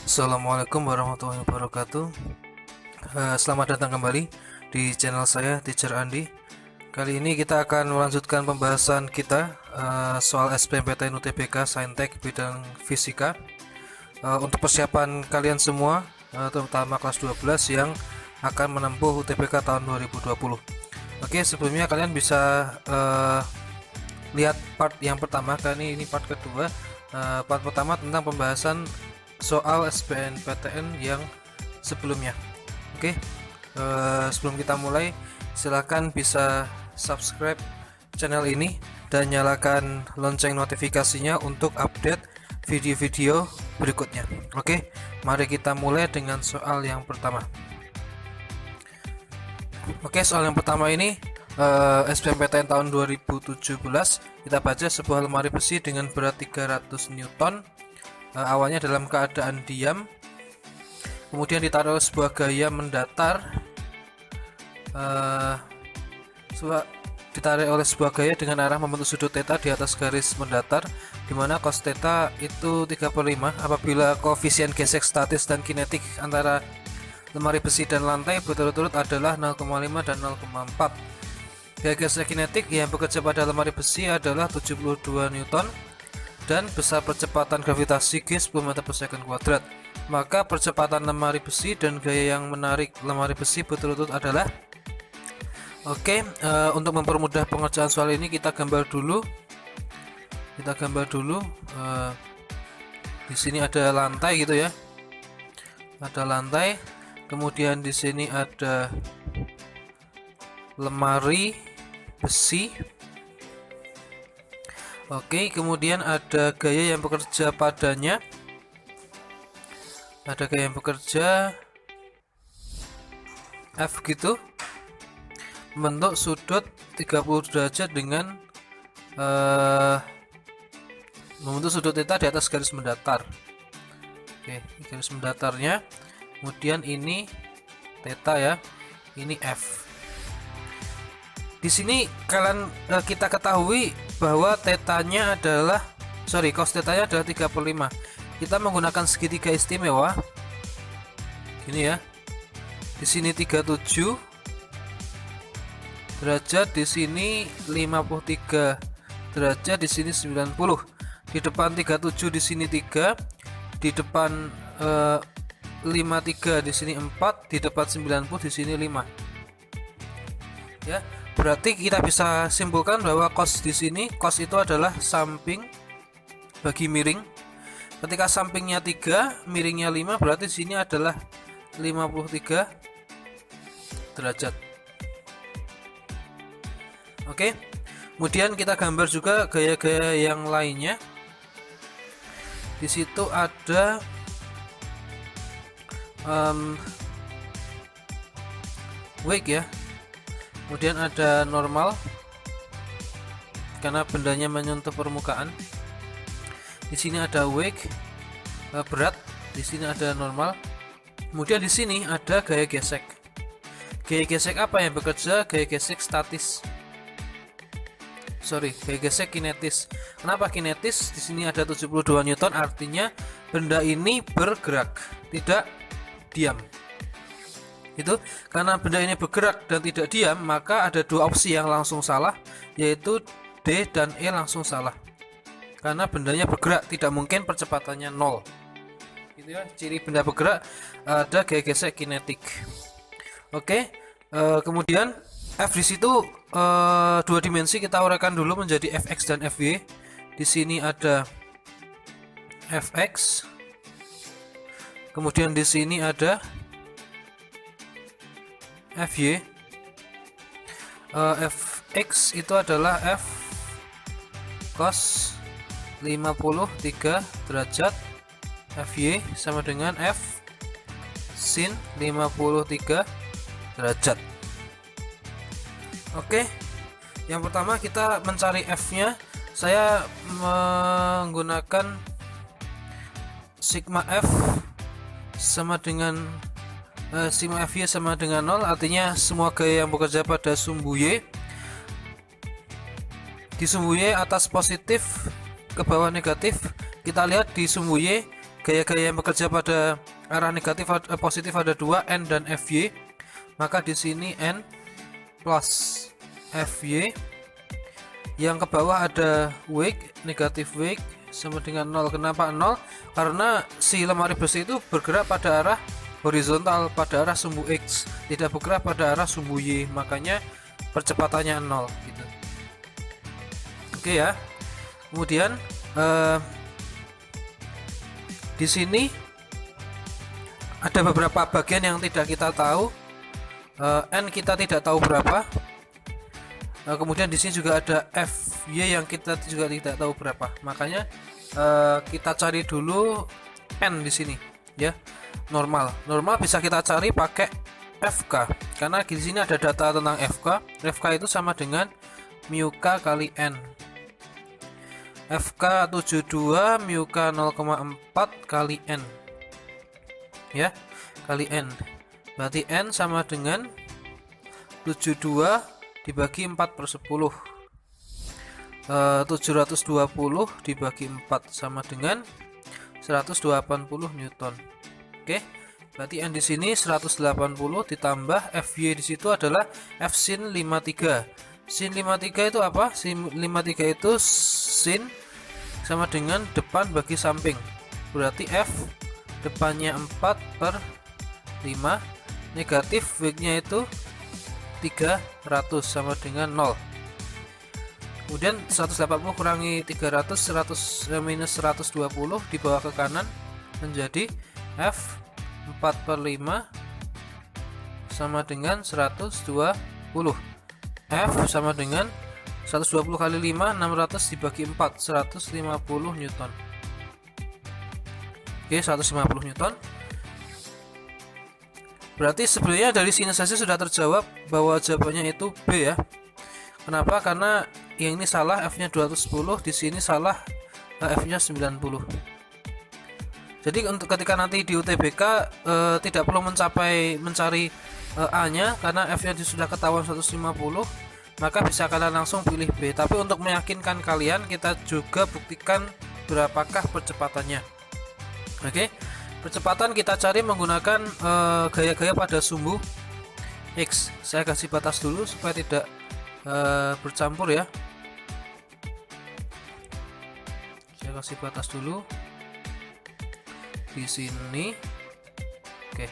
Assalamualaikum warahmatullahi wabarakatuh. Selamat datang kembali di channel saya Teacher Andi. Kali ini kita akan melanjutkan pembahasan kita soal SBMPTN UTBK Saintek bidang fisika. Untuk persiapan kalian semua, terutama kelas 12 yang akan menempuh UTBK tahun 2020. Oke, sebelumnya kalian bisa lihat part yang pertama, kali ini part kedua. Part pertama tentang pembahasan soal SBMPTN yang sebelumnya. Oke, sebelum kita mulai, silahkan bisa subscribe channel ini dan nyalakan lonceng notifikasinya untuk update video-video berikutnya. Oke, mari kita mulai dengan soal yang pertama. Oke, soal yang pertama ini SBMPTN tahun 2017. Kita baca: sebuah lemari besi dengan berat 300 Newton awalnya dalam keadaan diam, kemudian ditaruh sebuah gaya mendatar, ditarik oleh sebuah gaya dengan arah membentuk sudut theta di atas garis mendatar, di mana cos theta itu 35 apabila koefisien gesek statis dan kinetik antara lemari besi dan lantai berturut-turut adalah 0,5 dan 0,4. Gaya gesek kinetik yang bekerja pada lemari besi adalah 72 Newton dan besar percepatan gravitasi G 10 meter per second kuadrat. Maka percepatan lemari besi dan gaya yang menarik lemari besi berturut-turut adalah. Oke, untuk mempermudah pengerjaan soal ini kita gambar dulu. Di sini ada lantai gitu ya. Ada lantai, kemudian di sini ada lemari besi. Oke, kemudian ada gaya yang bekerja padanya. Ada gaya yang bekerja F gitu, membentuk sudut 30 derajat dengan membentuk sudut theta di atas garis mendatar. Oke, garis mendatarnya. Kemudian ini theta ya, ini F. Di sini kita ketahui bahwa tetanya adalah cos tetanya adalah 35. Kita menggunakan segitiga istimewa. Gini ya. Di sini 37 derajat, di sini 53 derajat, di sini 90. Di depan 37 di sini 3, di depan 53 di sini 4, di depan 90 di sini 5. Ya. Berarti kita bisa simpulkan bahwa cos di sini, cos itu adalah samping bagi miring. Ketika sampingnya 3, miringnya 5, berarti di sini adalah 53 derajat. Oke. Kemudian kita gambar juga gaya-gaya yang lainnya. Di situ ada wake ya. Kemudian ada normal karena bendanya menyentuh permukaan. Di sini ada wake berat, di sini ada normal. Kemudian di sini ada gaya gesek. Gaya gesek apa yang bekerja? Gaya gesek statis. Gaya gesek kinetis. Kenapa kinetis? Di sini ada 72 Newton, artinya benda ini bergerak, tidak diam. Itu karena benda ini bergerak dan tidak diam, maka ada dua opsi yang langsung salah, yaitu D dan E langsung salah. Karena bendanya bergerak, tidak mungkin percepatannya 0. Gitu ya, ciri benda bergerak ada gaya gesek kinetik. Oke, kemudian F di situ dua dimensi kita uraikan dulu menjadi Fx dan Fy. Di sini ada Fx. Kemudian di sini ada Fy. Fx itu adalah F cos 53 derajat, Fy sama dengan F sin 53 derajat. Oke, yang pertama kita mencari F nya. Saya menggunakan sigma F sama dengan sigma Fy sama dengan 0, artinya semua gaya yang bekerja pada sumbu Y, di sumbu Y atas positif ke bawah negatif. Kita lihat di sumbu Y gaya-gaya yang bekerja pada arah negatif positif ada dua, N dan Fy. Maka di sini N plus Fy. Yang ke bawah ada wake, negatif wake sama dengan 0. Kenapa 0? Karena si lemari besi itu bergerak pada arah horizontal, pada arah sumbu X, tidak bergerak pada arah sumbu Y, makanya percepatannya 0 gitu. Oke ya. Kemudian di sini ada beberapa bagian yang tidak kita tahu. N kita tidak tahu berapa. Kemudian di sini juga ada Fy yang kita juga tidak tahu berapa. Makanya kita cari dulu N di sini ya. Normal bisa kita cari pakai FK, karena di sini ada data tentang FK. FK itu sama dengan mu K kali N. FK 72 mu K 0,4 kali N ya, kali N. Berarti N sama dengan 72 dibagi 4/10. 720 dibagi 4 sama dengan 180 Newton. Oke, berarti N di sini 180 ditambah Fy di situ adalah F sin 53. Sin 53 itu apa? Sin 53 itu sin sama dengan depan bagi samping. Berarti F depannya 4/5, negatif wake-nya itu 300 sama dengan 0. Kemudian 180 kurangi 300, 100 minus 120 dibawa ke kanan menjadi F 4/5 sama dengan 120. F sama dengan 120 kali 5, 600 dibagi 4, 150 Newton. Oke, 150 Newton. Berarti sebenarnya dari sini saja sudah terjawab bahwa jawabannya itu B ya. Kenapa? Karena yang ini salah, F-nya 210, di sini salah, F-nya 90. Jadi untuk ketika nanti di UTBK tidak perlu mencari A-nya, karena F-nya sudah ketahuan 150, maka bisa kalian langsung pilih B. Tapi untuk meyakinkan kalian, kita juga buktikan berapakah percepatannya. Oke, percepatan kita cari menggunakan gaya-gaya pada sumbu X. Saya kasih batas dulu supaya tidak bercampur ya. Saya kasih batas dulu di sini. Oke,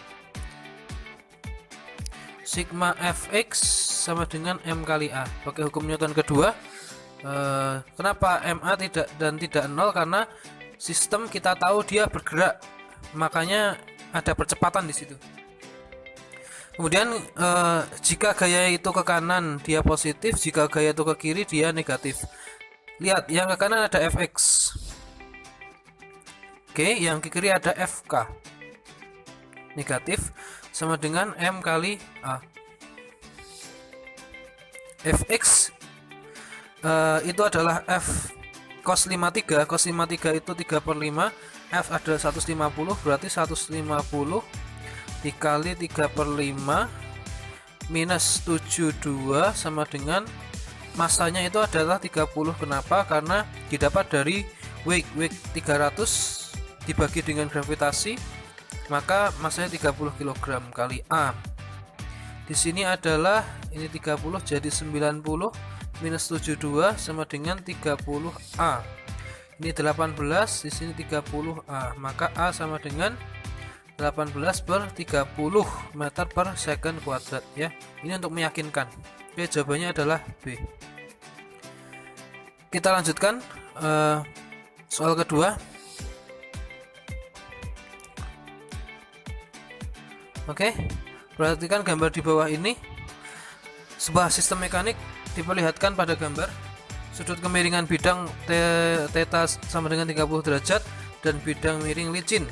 sigma fx sama dengan m kali a. Pakai hukum Newton kedua. Kenapa ma tidak 0? Karena sistem kita tahu dia bergerak, makanya ada percepatan di situ. Kemudian jika gaya itu ke kanan dia positif, jika gaya itu ke kiri dia negatif. Lihat, yang ke kanan ada fx. Oke, yang ke kiri ada fk. Negatif sama dengan m kali a. Fx itu adalah f cos 53. Cos 53 itu 3/5. F adalah 150, berarti 150 dikali 3/5 minus 72 sama dengan masanya itu adalah 30. Kenapa? Karena didapat dari wake 300 dibagi dengan gravitasi, maka masanya 30 kg kali A. Di sini adalah ini 30 jadi 90 minus 72 sama dengan 30A. Ini 18, di sini 30A, maka A sama dengan 18/30 meter per second kuadrat ya. Ini untuk meyakinkan. Oke, jawabannya adalah B. Kita lanjutkan soal kedua. Oke, perhatikan gambar di bawah ini. Sebuah sistem mekanik diperlihatkan pada gambar. Sudut kemiringan bidang theta sama dengan 30 derajat dan bidang miring licin.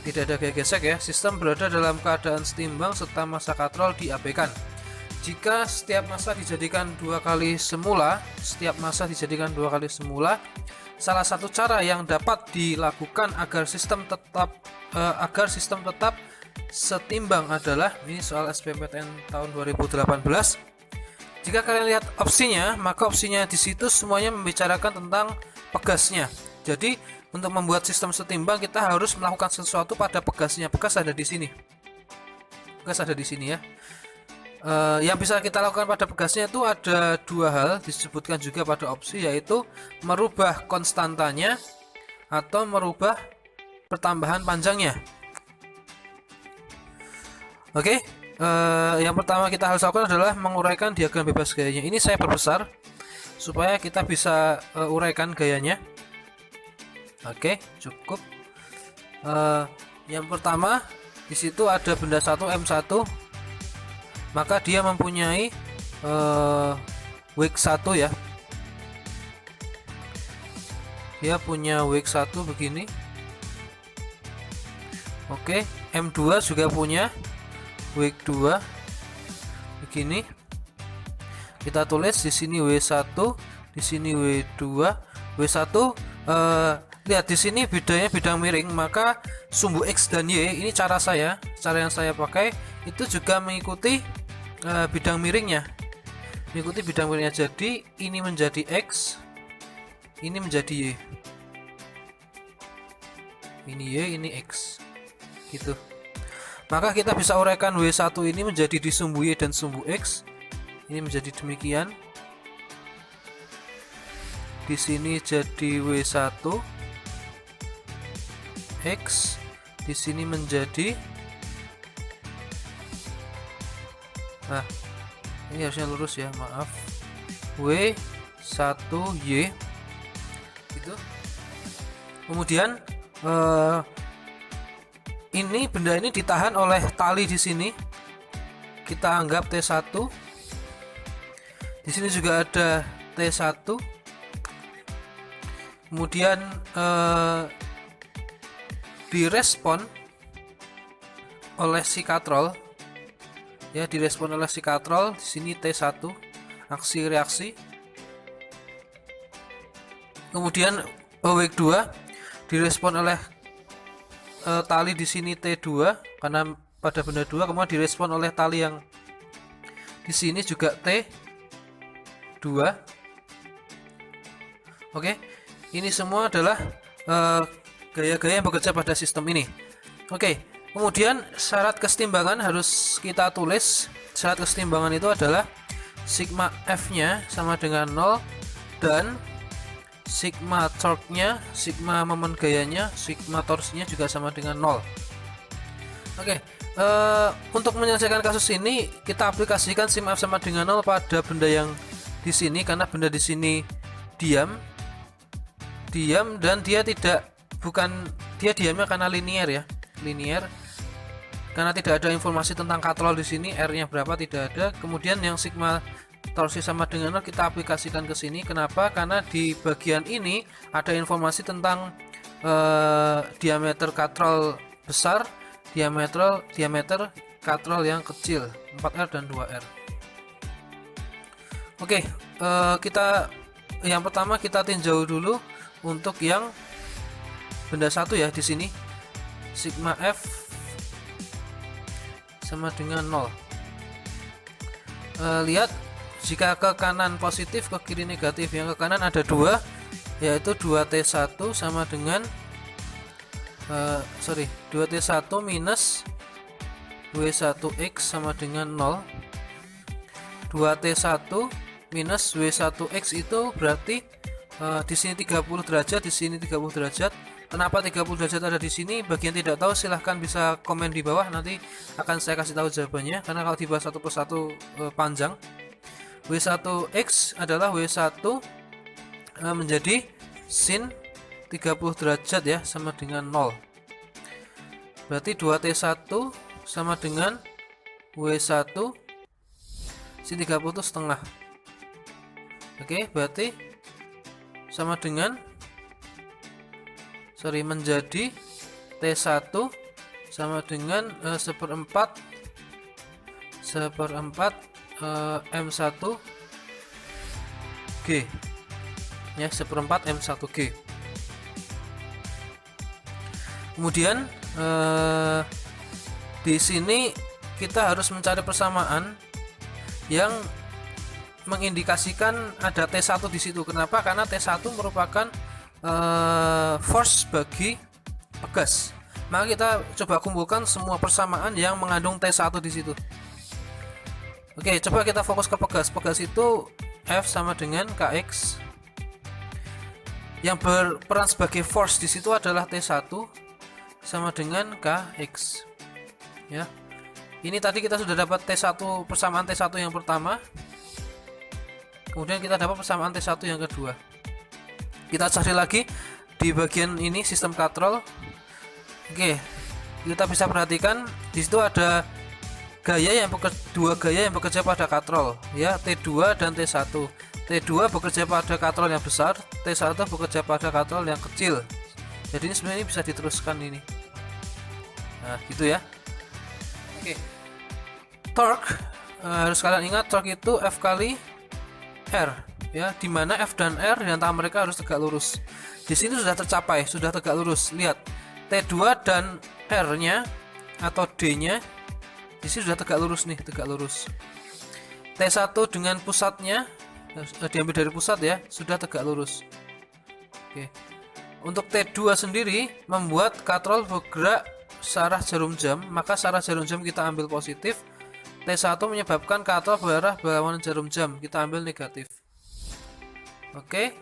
Tidak ada gaya gesek ya. Sistem berada dalam keadaan setimbang serta massa katrol diabaikan. Jika setiap massa dijadikan dua kali semula, salah satu cara yang dapat dilakukan agar sistem tetap setimbang adalah, ini soal SBMPTN tahun 2018. Jika kalian lihat opsinya, maka opsinya di situ semuanya membicarakan tentang pegasnya. Jadi untuk membuat sistem setimbang kita harus melakukan sesuatu pada pegasnya. Pegas ada di sini. Pegas ada di sini ya. Yang bisa kita lakukan pada pegasnya itu ada dua hal, disebutkan juga pada opsi, yaitu merubah konstantanya atau merubah pertambahan panjangnya. Oke, yang pertama kita harus lakukan adalah menguraikan diagram bebas gayanya. Ini saya perbesar supaya kita bisa uraikan gayanya. Oke, cukup. Yang pertama di situ ada benda 1 M1, maka dia mempunyai weight 1 ya. Dia punya weight 1 begini. Oke, M2 juga punya weight 2 begini. Kita tulis di sini W1, di sini W2. W1 lihat di sini bedanya bidang miring, maka sumbu X dan Y ini cara yang saya pakai itu juga mengikuti bidang miringnya. Mengikuti bidang miringnya. Jadi ini menjadi X, ini menjadi Y. Ini Y, ini X. Gitu. Maka kita bisa uraikan W1 ini menjadi di sumbu Y dan sumbu X. Ini menjadi demikian. Di sini jadi W1 X, di sini menjadi, nah ini harusnya lurus ya, maaf, W1Y gitu. Kemudian ini benda ini ditahan oleh tali di sini, kita anggap T1. Di sini juga ada T1. Kemudian direspon oleh si katrol ya, direspon oleh si katrol. Di sini T1 aksi reaksi. Kemudian weight 2 direspon oleh tali di sini T2 karena pada benda 2, kemudian direspon oleh tali yang di sini juga T2. Oke, ini semua adalah gaya-gaya yang bekerja pada sistem ini. Oke, kemudian syarat kesetimbangan harus kita tulis. Syarat kesetimbangan itu adalah sigma F-nya sama dengan 0 dan sigma torque-nya, sigma momen gayanya, sigma torsinya juga sama dengan 0. Oke, untuk menyelesaikan kasus ini kita aplikasikan sigma F sama dengan 0 pada benda yang di sini, karena benda di sini diam dan dia diamnya karena linear ya, linear, karena tidak ada informasi tentang katrol di sini, R-nya berapa tidak ada. Kemudian yang sigma torsi sama dengan 0 kita aplikasikan ke sini. Kenapa? Karena di bagian ini ada informasi tentang diameter katrol besar, diameter katrol yang kecil, 4R dan 2R. Oke, kita yang pertama kita tinjau dulu untuk yang benda 1 ya. Di sini sigma F sama dengan 0. Lihat, jika ke kanan positif, ke kiri negatif. Yang ke kanan ada 2, yaitu 2T1 sama dengan 2T1 minus W1X sama dengan 0. 2T1 minus W1X itu berarti di sini 30 derajat, di sini 30 derajat. Kenapa 30 derajat ada di sini? Bagi yang tidak tahu silahkan bisa komen di bawah, nanti akan saya kasih tahu jawabannya. Karena kalau dibahas satu persatu panjang. W1X adalah W1 menjadi sin 30 derajat ya, sama dengan 0. Berarti 2T1 sama dengan W1 sin 30 itu setengah. Oke, berarti sama dengan menjadi T1 sama dengan 1/4 M1G ya, 1/4 M1G. Kemudian di sini kita harus mencari persamaan yang mengindikasikan ada T1 di situ. Kenapa? Karena T1 merupakan force bagi pegas. Maka kita coba kumpulkan semua persamaan yang mengandung T1 di situ. Oke, coba kita fokus ke pegas. Pegas itu F sama dengan Kx. Yang berperan sebagai force di situ adalah T1 sama dengan Kx. Ya. Ini tadi kita sudah dapat T1, persamaan T1 yang pertama. Kemudian kita dapat persamaan T1 yang kedua. Kita cari lagi di bagian ini sistem katrol. Oke, kita bisa perhatikan di situ ada dua gaya yang bekerja pada katrol, ya, T2 dan T1. T2 bekerja pada katrol yang besar, T1 bekerja pada katrol yang kecil. Jadi ini sebenarnya bisa diteruskan ini. Nah, gitu ya. Oke. Torque, harus kalian ingat torque itu F kali R, ya, dimana F dan R di antara mereka harus tegak lurus. Di sini sudah tercapai, sudah tegak lurus. Lihat, T2 dan R-nya atau D-nya di sini sudah tegak lurus nih, tegak lurus. T1 dengan pusatnya diambil dari pusat ya, sudah tegak lurus. Oke. Untuk T2 sendiri membuat katrol bergerak searah jarum jam, maka searah jarum jam kita ambil positif. T1 menyebabkan katrol berarah berlawanan jarum jam, kita ambil negatif. Oke.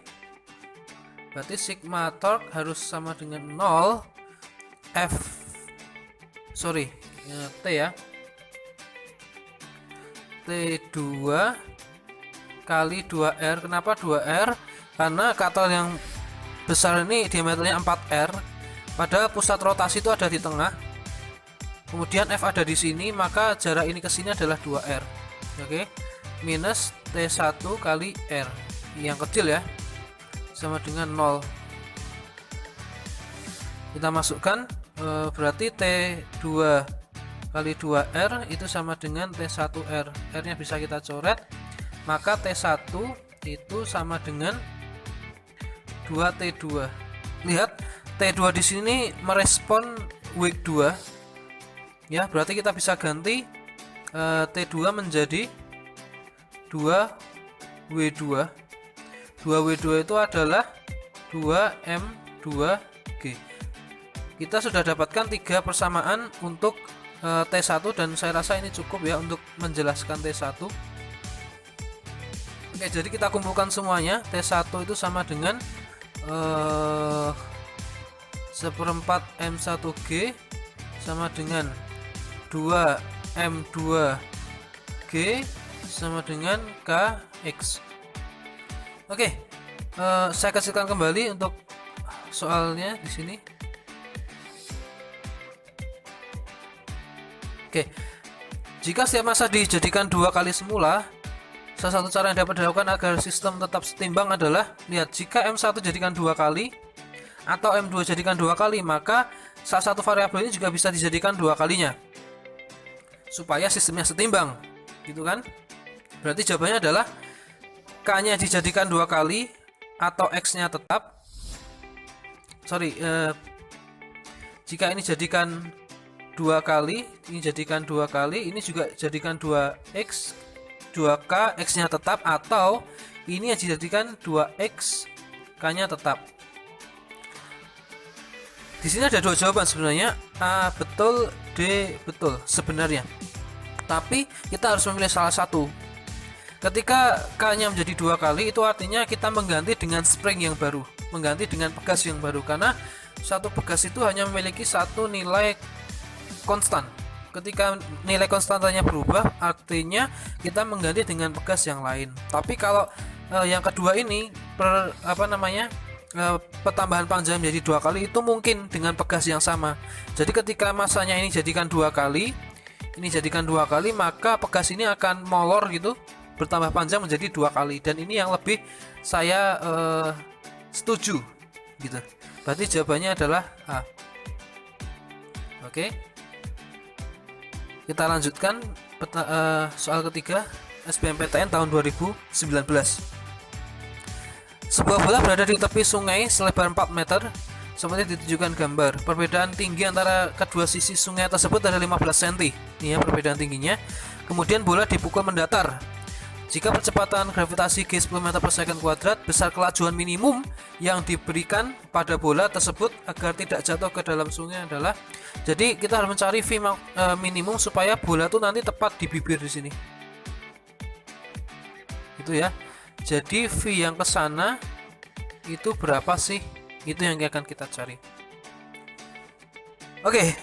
Berarti sigma torque harus sama dengan 0 T ya. T2 kali 2R. Kenapa 2R? Karena katrol yang besar ini diameternya 4R, padahal pusat rotasi itu ada di tengah. Kemudian F ada di sini, maka jarak ini ke sini adalah 2R. Oke. Minus T1 kali R yang kecil ya, sama dengan 0. Kita masukkan, berarti T2 kali 2R itu sama dengan T1R. R nya bisa kita coret, maka T1 itu sama dengan 2T2. Lihat, T2 di sini merespon weak 2 ya, berarti kita bisa ganti T2 menjadi 2W2. 2W2 itu adalah 2M2G. Kita sudah dapatkan 3 persamaan untuk T1 dan saya rasa ini cukup ya untuk menjelaskan T1. Oke, jadi kita kumpulkan semuanya. T1 itu sama dengan 1/4 M1G sama dengan 2M2G sama dengan Kx. Oke, saya kasihkan kembali untuk soalnya di sini. Oke, jika setiap massa dijadikan 2 kali semula, salah satu cara yang dapat dilakukan agar sistem tetap setimbang adalah, lihat, jika M1 jadikan 2 kali atau M2 jadikan 2 kali, maka salah satu variabel ini juga bisa dijadikan 2 kalinya supaya sistemnya setimbang, gitu kan? Berarti jawabannya adalah K-nya dijadikan 2 kali atau X-nya tetap. Jika ini jadikan 2 kali, ini jadikan 2 kali, ini juga jadikan 2X, 2K, X-nya tetap, atau ini yang dijadikan 2X, K-nya tetap. Di sini ada 2 jawaban sebenarnya, A betul, D betul sebenarnya. Tapi kita harus memilih salah satu. Ketika K-nya menjadi 2 kali, itu artinya kita mengganti dengan spring yang baru, mengganti dengan pegas yang baru, karena satu pegas itu hanya memiliki satu nilai konstan. Ketika nilai konstantanya berubah, artinya kita mengganti dengan pegas yang lain. Tapi kalau yang kedua ini pertambahan panjang menjadi 2 kali, itu mungkin dengan pegas yang sama. Jadi ketika masanya ini jadikan 2 kali, ini jadikan 2 kali, maka pegas ini akan molor gitu, bertambah panjang menjadi 2 kali, dan ini yang lebih saya setuju gitu. Berarti jawabannya adalah A. Oke. Kita lanjutkan soal ketiga SBMPTN tahun 2019. Sebuah bola berada di tepi sungai selebar 4 meter seperti ditunjukkan gambar. Perbedaan tinggi antara kedua sisi sungai tersebut ada 15 cm. Ini ya perbedaan tingginya. Kemudian bola dipukul mendatar. Jika percepatan gravitasi G 10 meter per second kuadrat, besar kelajuan minimum yang diberikan pada bola tersebut agar tidak jatuh ke dalam sungai adalah. Jadi kita harus mencari V minimum supaya bola tuh nanti tepat di bibir di sini. Itu ya. Jadi V yang ke sana itu berapa sih? Itu yang akan kita cari. Oke,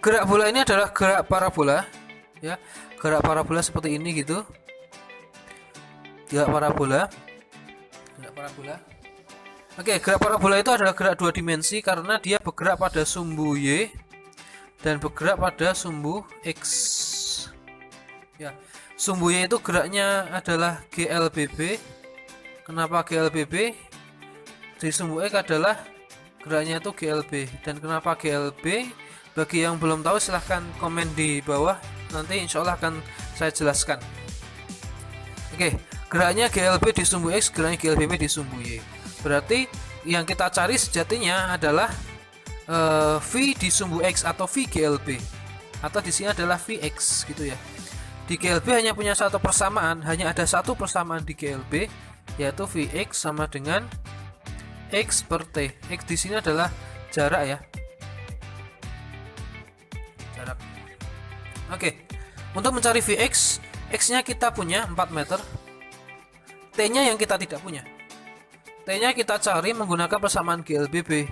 gerak bola ini adalah gerak parabola, ya. Gerak parabola seperti ini gitu. Gerak parabola. Oke, gerak parabola itu adalah gerak dua dimensi karena dia bergerak pada sumbu Y dan bergerak pada sumbu X. Ya, sumbu Y itu geraknya adalah GLBB. Kenapa GLBB? Di sumbu X adalah geraknya itu GLB. Dan kenapa GLB? Bagi yang belum tahu silahkan komen di bawah. Nanti insya Allah akan saya jelaskan. Oke, geraknya GLB di sumbu X, geraknya GLBB di sumbu Y. Berarti yang kita cari sejatinya adalah V di sumbu X atau V GLB. Atau di sini adalah Vx gitu ya. Di GLB hanya punya satu persamaan, hanya ada satu persamaan di GLB, yaitu Vx sama dengan X per T. X di sini adalah jarak ya. Jarak. Oke. Untuk mencari Vx, X-nya kita punya 4 meter. T-nya yang kita tidak punya. T-nya kita cari menggunakan persamaan GLBB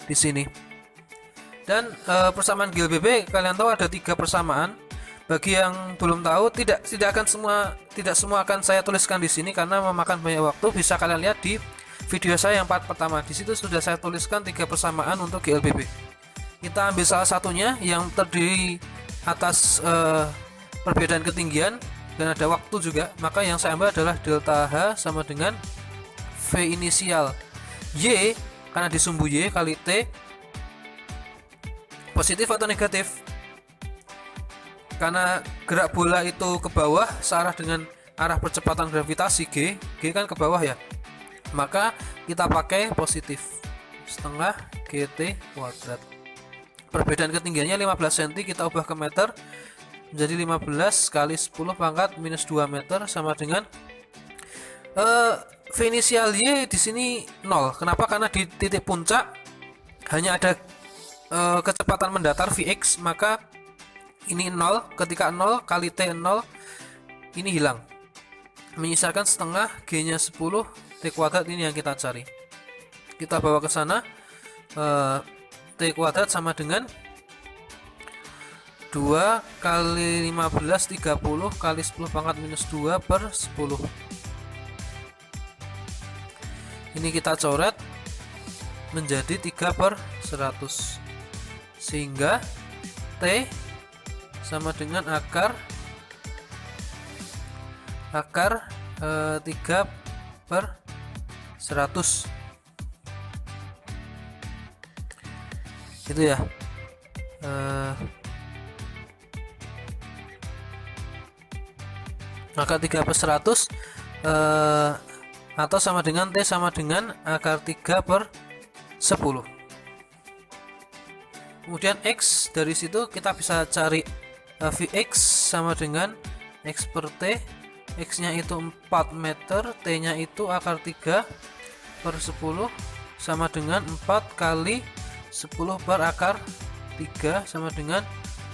di sini. Dan persamaan GLBB kalian tahu ada 3 persamaan. Bagi yang belum tahu, tidak semua akan saya tuliskan di sini karena memakan banyak waktu. Bisa kalian lihat di video saya yang part pertama. Di situ sudah saya tuliskan 3 persamaan untuk GLBB. Kita ambil salah satunya yang terdiri atas perbedaan ketinggian dan ada waktu juga, maka yang saya ambil adalah delta H sama dengan V inisial Y karena di sumbu Y kali T. Positif atau negatif? Karena gerak bola itu ke bawah searah dengan arah percepatan gravitasi G kan ke bawah ya, maka kita pakai positif setengah GT kuadrat. Perbedaan ketinggiannya 15 cm, kita ubah ke meter menjadi 15 kali 10 pangkat minus 2 meter sama dengan V inisial Y di sini 0. Kenapa? Karena di titik puncak hanya ada kecepatan mendatar Vx, maka ini 0. Ketika 0 kali T 0, ini hilang. Menyisakan setengah G-nya 10 T kuadrat, ini yang kita cari. Kita bawa ke sana. T kuadrat sama dengan 2 kali 15 30 kali 10 pangkat minus 2 per 10. Ini kita coret menjadi 3 per 100, sehingga T sama dengan akar 3 per 100. Itu ya. Maka 3 per 100 atau sama dengan T sama dengan akar 3 per 10. Kemudian X, dari situ kita bisa cari Vx sama dengan X per T. X nya itu 4 meter, T nya itu akar 3 per 10 sama dengan 4 kali 10 per akar 3 sama dengan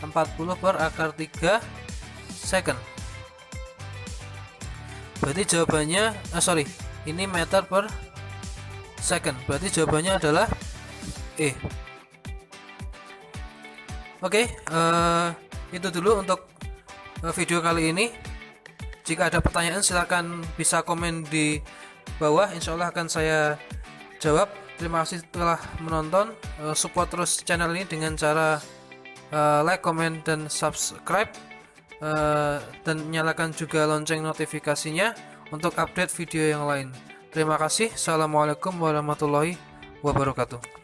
40 per akar 3 second. Berarti jawabannya ini meter per second. Berarti jawabannya adalah E. Oke, itu dulu untuk video kali ini. Jika ada pertanyaan silahkan bisa komen di bawah, insya Allah akan saya jawab. Terima kasih telah menonton. Support terus channel ini dengan cara like, comment, dan subscribe, dan nyalakan juga lonceng notifikasinya untuk update video yang lain. Terima kasih. Assalamualaikum warahmatullahi wabarakatuh.